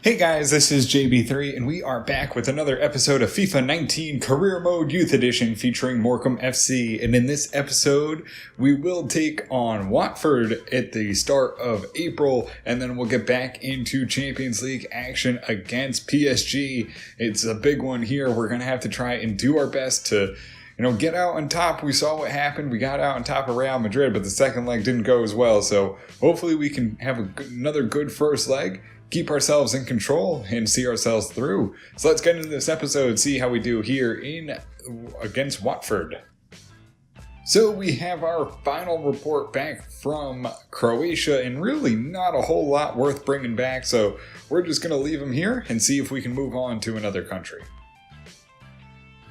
Hey guys, this is JB3 and we are back with another episode of FIFA 19 Career Mode Youth Edition featuring Morecambe FC. And in this episode, we will take on Watford at the start of April, and then we'll get back into Champions League action against PSG. It's a big one here. We're going to have to try and do our best to get out on top. We saw what happened. We got out on top of Real Madrid, but the second leg didn't go as well. So hopefully we can have another good first leg, keep ourselves in control, and see ourselves through. So let's get into this episode, see how we do here against Watford. So we have our final report back from Croatia, and really not a whole lot worth bringing back. So we're just going to leave them here and see if we can move on to another country.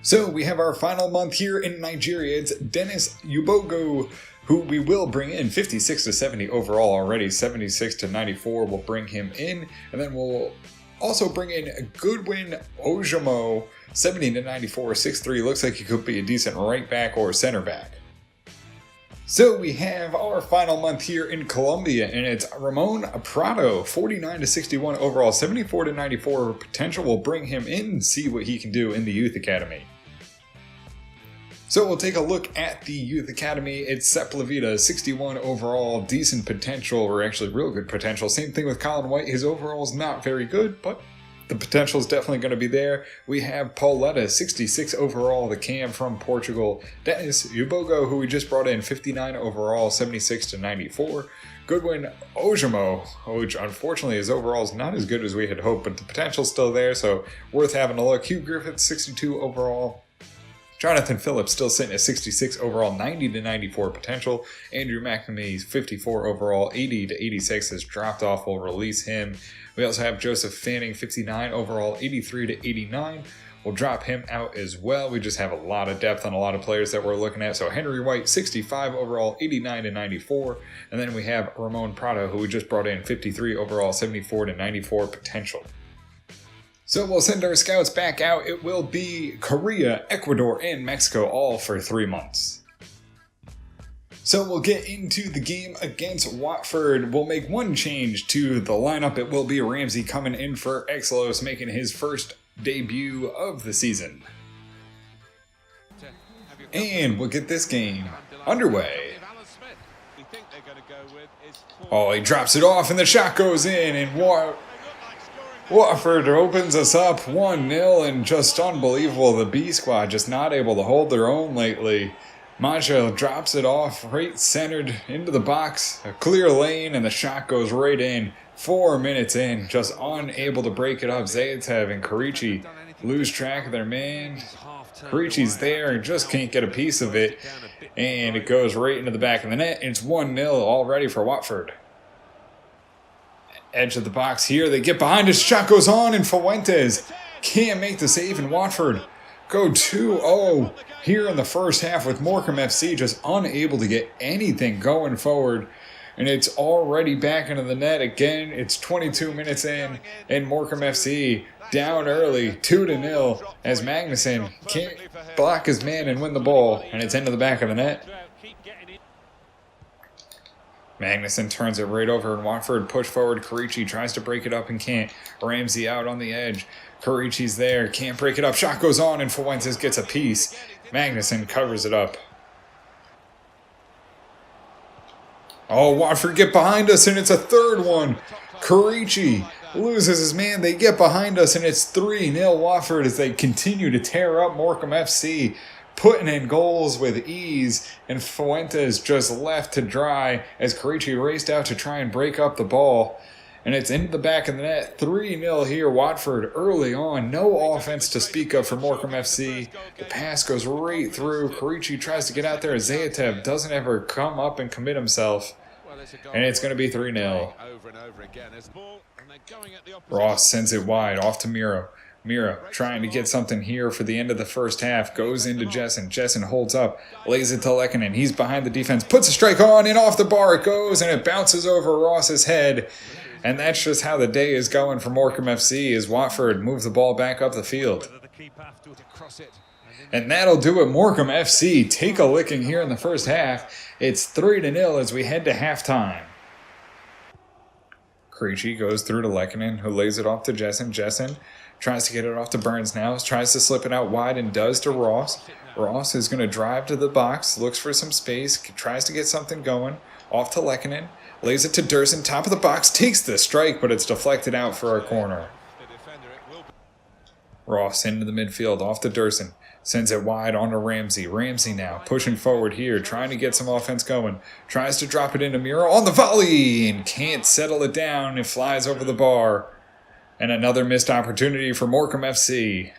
So we have our final month here in Nigeria. It's Dennis Ubogo, who we will bring in 56 to 70 overall already. 76 to 94 will bring him in. And then we'll also bring in Goodwin Ojamo, 70 to 94, 6'3". Looks like he could be a decent right back or center back. So we have our final month here in Colombia, and it's Ramon Prado, 49 to 61 overall, 74 to 94 potential. Will bring him in, see what he can do in the youth academy. So we'll take a look at the youth academy. It's Sepulveda, 61 overall, decent potential, or actually real good potential. Same thing with Colin White. His overall is not very good, but the potential is definitely going to be there. We have Pauletta, 66 overall, the cam from Portugal. Dennis Ubogo, who we just brought in, 59 overall, 76 to 94. Goodwin Ojamo, which unfortunately his overall is not as good as we had hoped, but the potential's still there, so worth having a look. Hugh Griffith, 62 overall. Jonathan Phillips still sitting at 66 overall, 90 to 94 potential. Andrew McNamee, 54 overall, 80 to 86 has dropped off. We'll release him. We also have Joseph Fanning, 59 overall, 83 to 89. We'll drop him out as well. We just have a lot of depth on a lot of players that we're looking at. So Henry White, 65 overall, 89 to 94. And then we have Ramon Prado, who we just brought in, 53 overall, 74 to 94 potential. So we'll send our scouts back out. It will be Korea, Ecuador, and Mexico all for 3 months. So we'll get into the game against Watford. We'll make one change to the lineup. It will be Ramsey coming in for Exelos, making his first debut of the season. And we'll get this game underway. Oh, he drops it off and the shot goes in, and Watford opens us up 1-0, and just unbelievable. The B squad just not able to hold their own lately. MANSHN drops it off right centered into the box, a clear lane, and the shot goes right in. 4 minutes in, just unable to break it up. Zayatev and Karichi lose track of their man. Karichi's there and just can't get a piece of it, and it goes right into the back of the net. It's 1-0 already for Watford. Edge of the box here, they get behind us, shot goes on, and Fuentes can't make the save, and Watford go 2-0 here in the first half, with Morecambe FC just unable to get anything going forward. And it's already back into the net again. It's 22 minutes in, and Morecambe FC down early, 2-0, as Magnuson can't block his man and win the ball, and it's into the back of the net. Magnuson turns it right over, and Watford push forward. Karichi tries to break it up and can't. Ramsey out on the edge. Karichi's there, can't break it up. Shot goes on, and Fuentes gets a piece. Magnuson covers it up. Oh, Watford get behind us, and it's a third one. Karichi loses his man. They get behind us, and it's 3-0 Watford as they continue to tear up Morecambe FC, putting in goals with ease, and Fuentes just left to dry as Karichi raced out to try and break up the ball, and it's into the back of the net. 3-0 here, Watford early on. No offense to speak of for Morecambe FC. The pass goes right through. Karichi tries to get out there. Zayatev doesn't ever come up and commit himself, and it's going to be 3-0. Ross sends it wide off to Miro. Mira trying to get something here for the end of the first half. Goes into Jessen. Jessen holds up. Lays it to Lekkonen. He's behind the defense. Puts a strike on, and off the bar it goes, and it bounces over Ross's head. And that's just how the day is going for Morecambe FC as Watford move the ball back up the field. And that'll do it. Morecambe FC take a licking here in the first half. It's 3-0 as we head to halftime. Krejci goes through to Lehkonen, who lays it off to Jessen. Jessen tries to get it off to Burns now, tries to slip it out wide and does to Ross. Ross is going to drive to the box, looks for some space, tries to get something going, off to Lehkonen, lays it to Dursun, top of the box, takes the strike, but it's deflected out for a corner. Ross into the midfield, off to Dursun. Sends it wide on to Ramsey. Ramsey now pushing forward here, trying to get some offense going. Tries to drop it into Miro on the volley and can't settle it down. It flies over the bar. And another missed opportunity for Morecambe FC.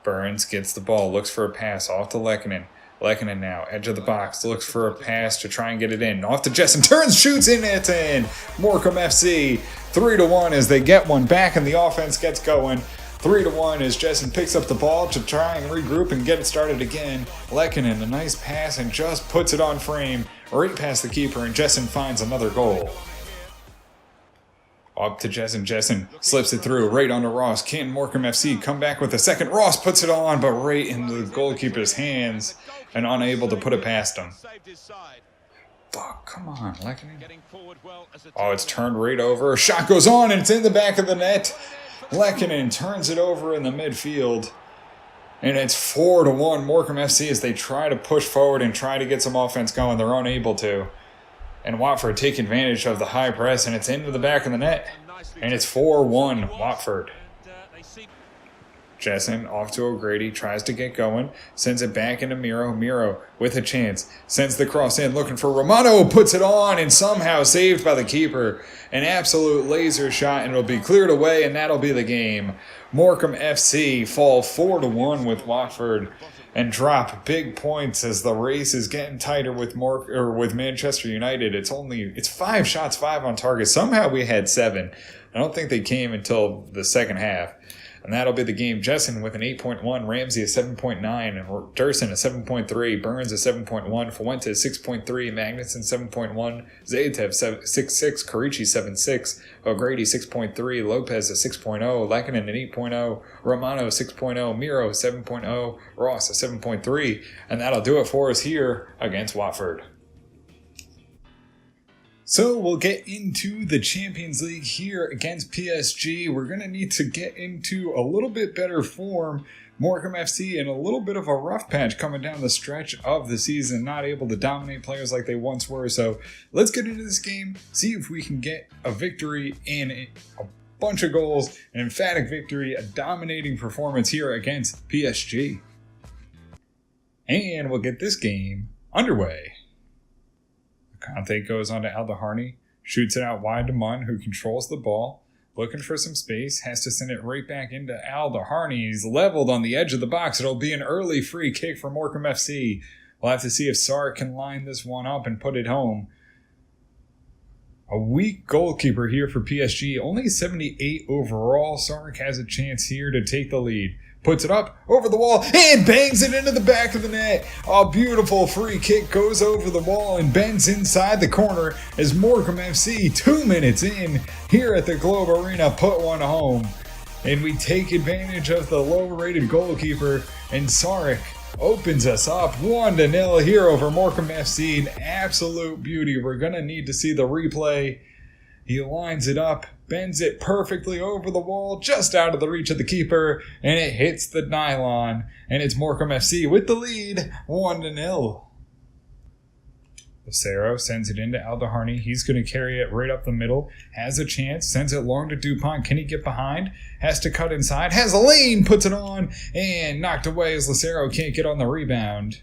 Burns gets the ball, looks for a pass off to Lehkonen. Lehkonen now, edge of the box, looks for a pass to try and get it in. Off to Jessen, turns, shoots, in, it's in. Morecambe FC 3-1 as they get one back and the offense gets going. 3-1 as Jessen picks up the ball to try and regroup and get it started again. Lehkonen, a nice pass and just puts it on frame right past the keeper, and Jessen finds another goal. Up to Jessen. Jessen slips it through right onto Ross. Can Morecambe FC come back with a second? Ross puts it on, but right in the goalkeeper's hands and unable to put it past him. Fuck, come on, Lehkonen. Oh, it's turned right over. Shot goes on and it's in the back of the net. Lehkonen turns it over in the midfield. And it's 4-1 Morecambe FC as they try to push forward and try to get some offense going. They're unable to. And Watford take advantage of the high press, and it's into the back of the net. And it's 4-1 Watford. Jessen off to O'Grady, tries to get going, sends it back into Miro. Miro with a chance, sends the cross in, looking for Romano, puts it on, and somehow saved by the keeper. An absolute laser shot, and it'll be cleared away, and that'll be the game. Morecambe FC fall 4-1 with Watford and drop big points as the race is getting tighter with Manchester United. It's 5 shots, 5 on target. Somehow we had 7. I don't think they came until the second half. And that'll be the game. Jessen with an 8.1, Ramsey a 7.9, and Dursun a 7.3, Burns a 7.1, Fuentes 6.3, Magnuson 7.1, Zaitev 6.6, Krejci 7.6, O'Grady 6.3, Lopez a 6.0, Lehkonen an 8.0, Romano 6.0, Miro 7.0, Ross a 7.3, and that'll do it for us here against Watford. So we'll get into the Champions League here against PSG. We're going to need to get into a little bit better form. Morecambe FC in a little bit of a rough patch coming down the stretch of the season, not able to dominate players like they once were. So let's get into this game, see if we can get a victory and a bunch of goals, an emphatic victory, a dominating performance here against PSG. And we'll get this game underway. Conte goes on to Aldaharni, shoots it out wide to Munn, who controls the ball, looking for some space, has to send it right back into Aldaharni. He's leveled on the edge of the box. It'll be an early free kick for Morecambe FC. We'll have to see if Sark can line this one up and put it home. A weak goalkeeper here for PSG, only 78 overall. Sark has a chance here to take the lead. Puts it up over the wall and bangs it into the back of the net. A beautiful free kick goes over the wall and bends inside the corner as Morecambe FC, 2 minutes in here at the Globe Arena, put one home. And we take advantage of the low-rated goalkeeper, and Sark opens us up 1-0 here over Morecambe FC. An absolute beauty. We're going to need to see the replay. He lines it up, bends it perfectly over the wall, just out of the reach of the keeper, and it hits the nylon. And it's Morecambe FC with the lead, 1-0. Lucero sends it into Aldaharni. He's going to carry it right up the middle. Has a chance, sends it long to Dupont. Can he get behind? Has to cut inside. Has a lane, puts it on, and knocked away as Lucero can't get on the rebound.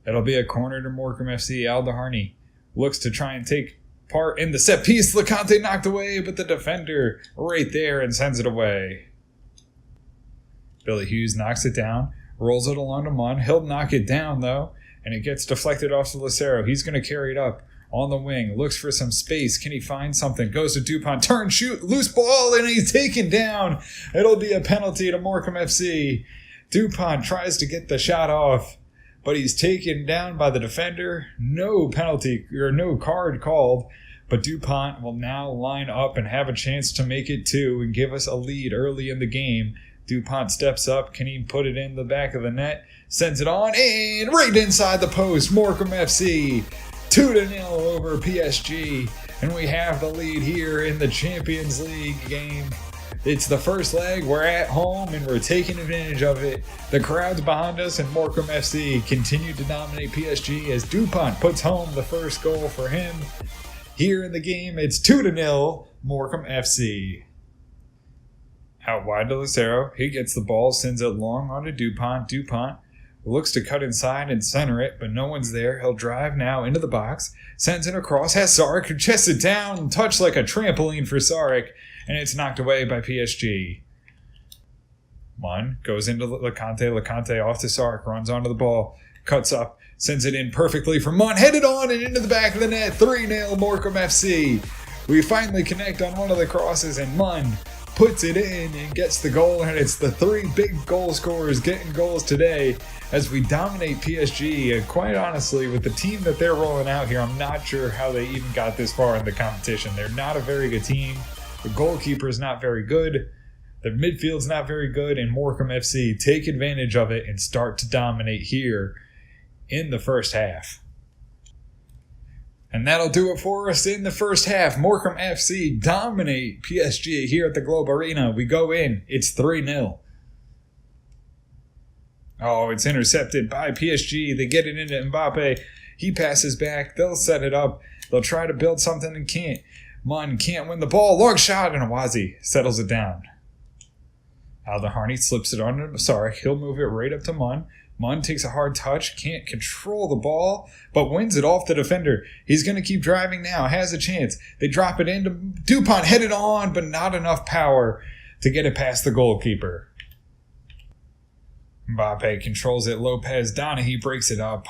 It'll be a corner to Morecambe FC. Aldaharni looks to try and take part in the set piece. Lecante knocked away, but the defender right there and sends it away. Billy Hughes knocks it down, rolls it along to Munn. He'll knock it down though, and it gets deflected off to Lucero. He's going to carry it up on the wing, looks for some space. Can he find something? Goes to Dupont, turn, shoot, loose ball, and he's taken down. It'll be a penalty to Morecambe FC. Dupont tries to get the shot off, but he's taken down by the defender. No penalty or no card called, but Dupont will now line up and have a chance to make it 2 and give us a lead early in the game. Dupont steps up. Can he put it in the back of the net? Sends it on and right inside the post. Morecambe FC 2-0 over PSG, and we have the lead here in the Champions League game. It's the first leg, we're at home and we're taking advantage of it. The crowd's behind us and Morecambe FC continue to dominate PSG as Dupont puts home the first goal for him. Here in the game, it's 2-0 Morecambe FC. Out wide to Lucero, he gets the ball, sends it long onto Dupont. Dupont looks to cut inside and center it, but no one's there. He'll drive now into the box, sends it across, has Sarek who chests it down, touched like a trampoline for Sarek, and it's knocked away by PSG. Mon goes into LeConte. LeConte off to Sarek, runs onto the ball, cuts up, sends it in perfectly for Mon, headed on and into the back of the net. 3-0 Morecambe FC. We finally connect on one of the crosses, and Mon puts it in and gets the goal, and it's the three big goal scorers getting goals today as we dominate PSG. And quite honestly, with the team that they're rolling out here, I'm not sure how they even got this far in the competition. They're not a very good team. The goalkeeper is not very good. The midfield's not very good, and Morecambe FC take advantage of it and start to dominate here in the first half. And that'll do it for us in the first half. Morecambe FC dominate PSG here at the Globe Arena. We go in. It's 3-0. Oh, it's intercepted by PSG. They get it into Mbappe. He passes back. They'll set it up. They'll try to build something and can't. Mon can't win the ball. Long shot, and Awazi settles it down. Aldaharni slips it on to Sarek. He'll move it right up to Mon. Mon takes a hard touch, can't control the ball, but wins it off the defender. He's going to keep driving now, has a chance. They drop it into Dupont, headed on, but not enough power to get it past the goalkeeper. Mbappe controls it. Lopez Donaghy breaks it up,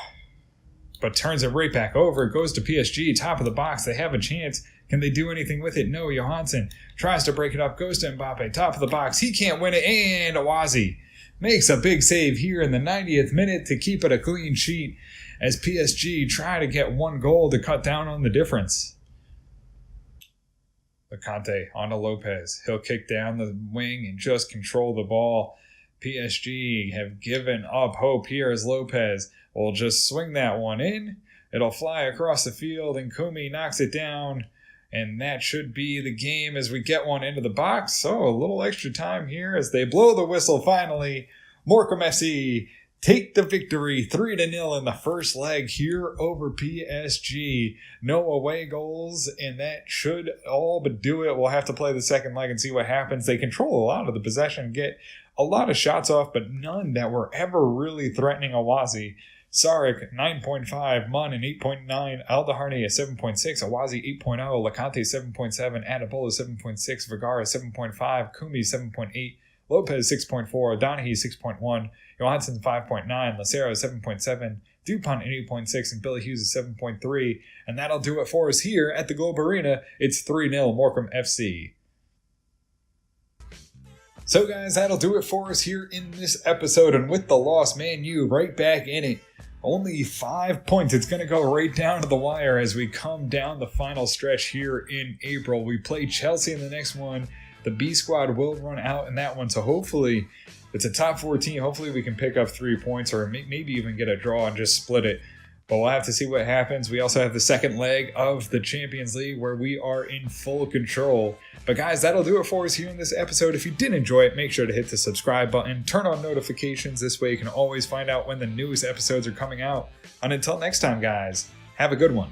but turns it right back over. It goes to PSG, top of the box. They have a chance. Can they do anything with it? No. Johansson tries to break it up, goes to Mbappe, top of the box. He can't win it, and Awazi makes a big save here in the 90th minute to keep it a clean sheet as PSG try to get one goal to cut down on the difference. LeConte on to Lopez. He'll kick down the wing and just control the ball. PSG have given up hope here as Lopez will just swing that one in. It'll fly across the field and Kumi knocks it down. And that should be the game as we get one into the box. So a little extra time here as they blow the whistle finally. Morecambe FC take the victory 3-0 in the first leg here over PSG. No away goals, and that should all but do it. We'll have to play the second leg and see what happens. They control a lot of the possession, get a lot of shots off, but none that were ever really threatening Awazi. Sarek, 9.5, Mon, an 8.9, Aldaharni, a 7.6, Awazi, 8.0, LeConte, 7.7, Adabola, 7.6, Vergara, 7.5, Kumi, 7.8, Lopez, 6.4, Donaghy, 6.1, Johansson, 5.9, Lucero, 7.7, Dupont, 8.6, and Billy Hughes, 7.3, and that'll do it for us here at the Globe Arena. It's 3-0 Morecambe FC. So guys, that'll do it for us here in this episode, and with the loss, Man U right back in it. Only 5 points. It's going to go right down to the wire as we come down the final stretch here in April. We play Chelsea in the next one. The B squad will run out in that one, so hopefully it's a top 4 team. Hopefully we can pick up 3 points or maybe even get a draw and just split it. But we'll have to see what happens. We also have the second leg of the Champions League where we are in full control. But guys, that'll do it for us here in this episode. If you did enjoy it, make sure to hit the subscribe button, turn on notifications. This way you can always find out when the newest episodes are coming out. And until next time, guys, have a good one.